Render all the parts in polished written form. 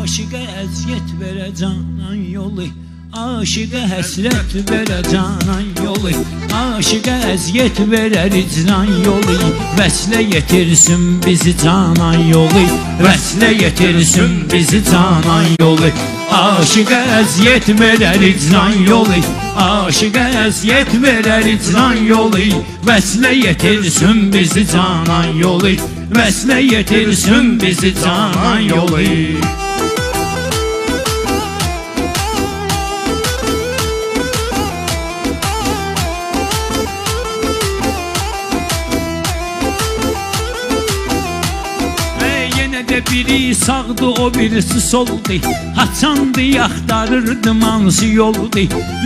Aşıqa əziyyət verə canan yolu, aşıqa həsrət verə canan yolu, aşıqa əziyyət verər icran yolu, vəslə yetirsin bizi canan yolu, vəslə yetirsin bizi canan yolu, aşıqa əziyyət verər icran yolu, aşıqa əziyyət verər icran yolu, vəslə yetirsin bizi canan yolu, vəslə yetirsin bizi canan yolu. Biri sağdı, o birisi soldu, haçandı, yaxtarırdım hansı yoldu.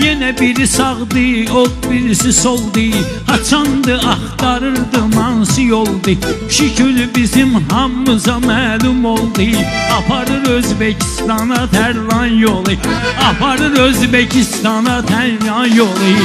Yine biri sağdı, o birisi soldu, haçandı, axtarırdım hansı yoldu. Şükür bizim hamımıza məlum oldu, aparır Özbekistana tərlan yolu, aparır Özbekistana tərlan yolu,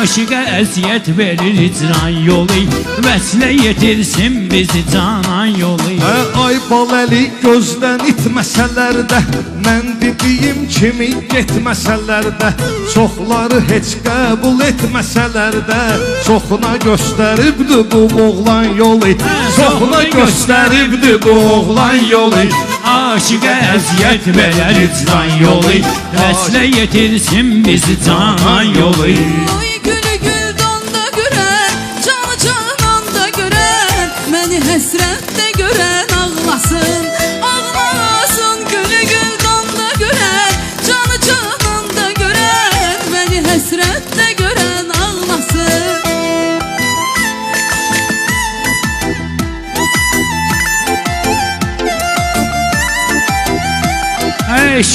aşıqa əziyyət verir icran yolu, vəslə yetirsin bizi canan yolu. Ay baləli gözdən itməsələr də, mən dediyim kimi getməsələr də, çoxları heç qəbul etməsələr də, çoxuna göstəribdi bu oğlan yolu, çoxuna göstəribdi bu oğlan yolu. Aşıqa əziyyət verər icran yolu, vəslə yetirsin bizi canan yolu. Oy gülü gül donda görən, canı cananda görən, məni həsrətdə görən ağlasın, ağlasın. Gülü gül donda görən, canı cananda görən, məni həsrətdə görən ağlasın.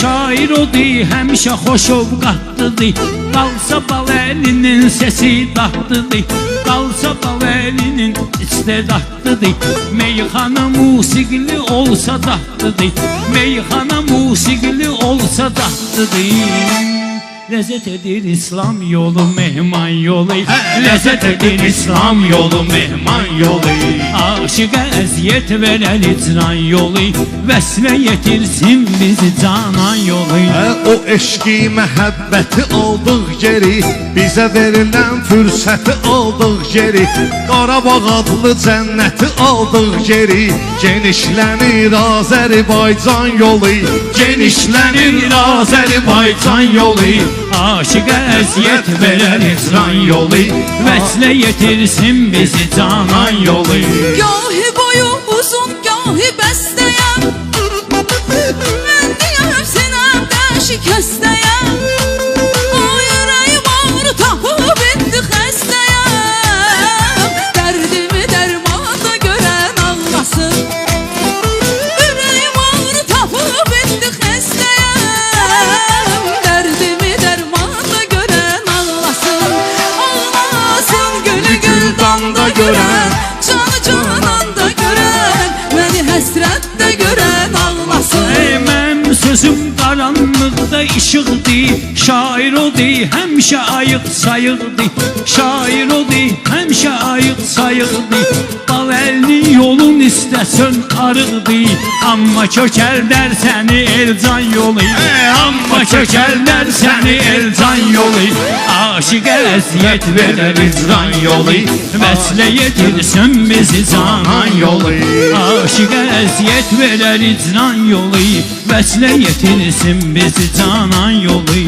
Şair odur, həmişə xoş ovqatlıdır, qalsa bal əlinin səsi dadlıdır, qalsa bal əlinin istedadlıdır. Meyxana musiqili olsa dadlıdır, meyxana musiqili olsa dadlıdır. Ləzzət edir İslam yolu, mehman yolu, ləzzət edir İslam yolu, mehman yolu, aşıqa əziyyət verər icran yolu, vəslə yetirsin bizi canan yolu. O eşqi məhəbbəti aldıq geri, bizə verilən fürsəti aldıq geri, Qarabağ adlı cənnəti aldıq geri, genişlənir Azərbaycan yolu, Genişlənir Azərbaycan yolu, aşıqa əziyyət verər icran yolu, vəslə yetirsin bizi canan yolu. Gahi boyu uzun, gahi bəstəyəm, mən deyəm sinəmdə şikəstəyəm, o ürəyim ağrı tapıb indi xəstəyəm, dərdimi dərmanda görən ağlasın, ürəyim ağrı tapıb indi xəstəyəm, dərdimi dərmanda görən ağlasın, ağlasın. Gülü gül danda görən, canı cananda görən, məni həsrətdə görən ağlasın. Mənim sözüm qaranlıqda işıqdır, şair odur, həmişə ayıq sayıqdır, şair odur, həmişə ayıq sayıqdır. Dal əlini yolun istəsən arıqdır, amma kökəldər səni elcan yolu, amma kökəldər səni elcan yolu, aşıqa əziyyət verər icran yolu, vəslə yetirsin bizi canan yolu, aşıqa əziyyət verər icran yolu, vəslə yetirsin bizi canan yolu.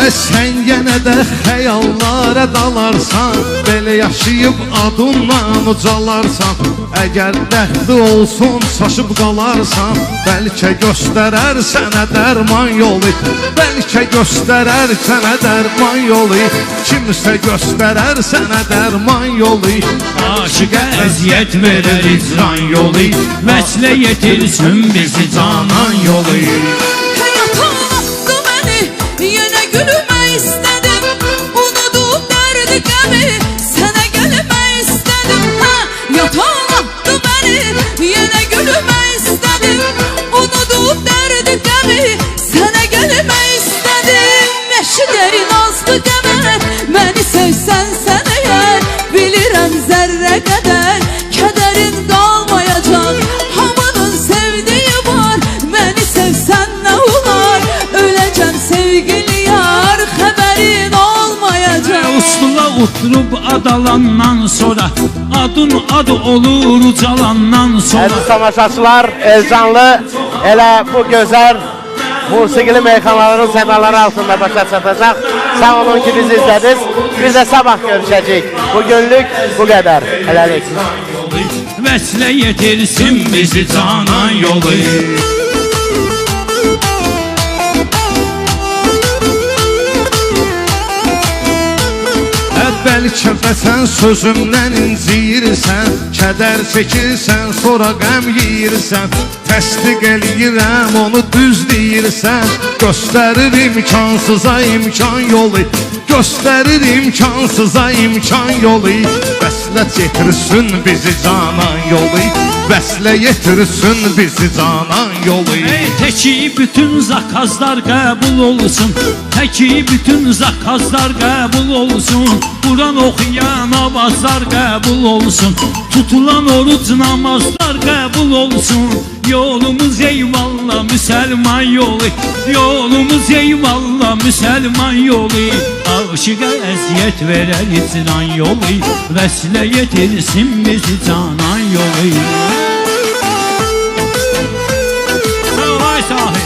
Sən yenə də xəyallara dalarsan, belə yaşayıb adından ucalarsan, əgər dəxli olsun çaşıb qalarsan, bəlkə göstərər sənə dərman yolu, bəlkə göstərər sənə dərman yolu, kimsə göstərər sənə dərman yolu. Aşıqa əziyyət verər icran yolu, vəslə yetirsin bizi canan yolu. Həyatan attı məni, yenə gülmək istədim, unudub dərdi qəmi, sənə gəlmək istədim. Yatan attı məni, yenə gülmək istədim, unudub dərdi qəmi, sənə gəlmək istədim. Eşidəyin azdı qəmər, məni sevsən sən əgər, oturub adalandan sonra adın adı olur ucalandan sonra. Əziz tamaşaçılar, Elcanlı elə bu gözəl musiqili meyxanaların səmaları altında başa çatacaq. Sağ olun ki bizi izlədiniz. Biz də sabah görüşəcəyik. Bugünlük bu qədər. Hələlik. Vəslə yetirsin bizi canan yolu. Bəlkə vətən sözümdən inciyirsən, kədər çəkirsən, sonra qəm yeyirsən. Təsdiq eləyirəm, onu düz deyirsən. Göstərir imkansıza imkan yolu, göstərir imkansıza imkan yolu. Vəslə yetirsin bizi canan yolu, vəslə yetirsin bizi canan yolu. Təki bütün zakazlar qəbul olsun, təki bütün zakazlar qəbul olsun. Quran oxuyan avazlar qəbul olsun, tutulan oruc namazlar qəbul olsun. Yolumuz eyvallah müsəlman yolu, yolumuz eyvallah müsəlman yolu. Aşıqa əziyyət verər icran yolu, vəslə yetirsin bizi canan yolu. Vay sahib.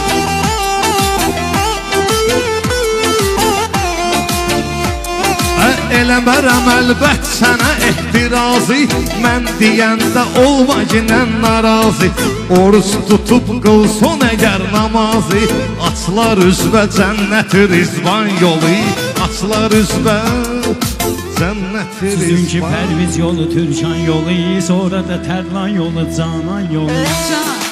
Eləmərəm əlbət sənə ehtirazı, mən deyəndə olma ginən narazı. Oruç tutub qılson əgər namazı, açlar üzvə cənnət-i rizvan yolu, açlar üzvə cənnət-i Sizin ki rizvan. Pərviz yolu, Türkan yolu, sonra da Tərlan yolu, Canan yolu. Can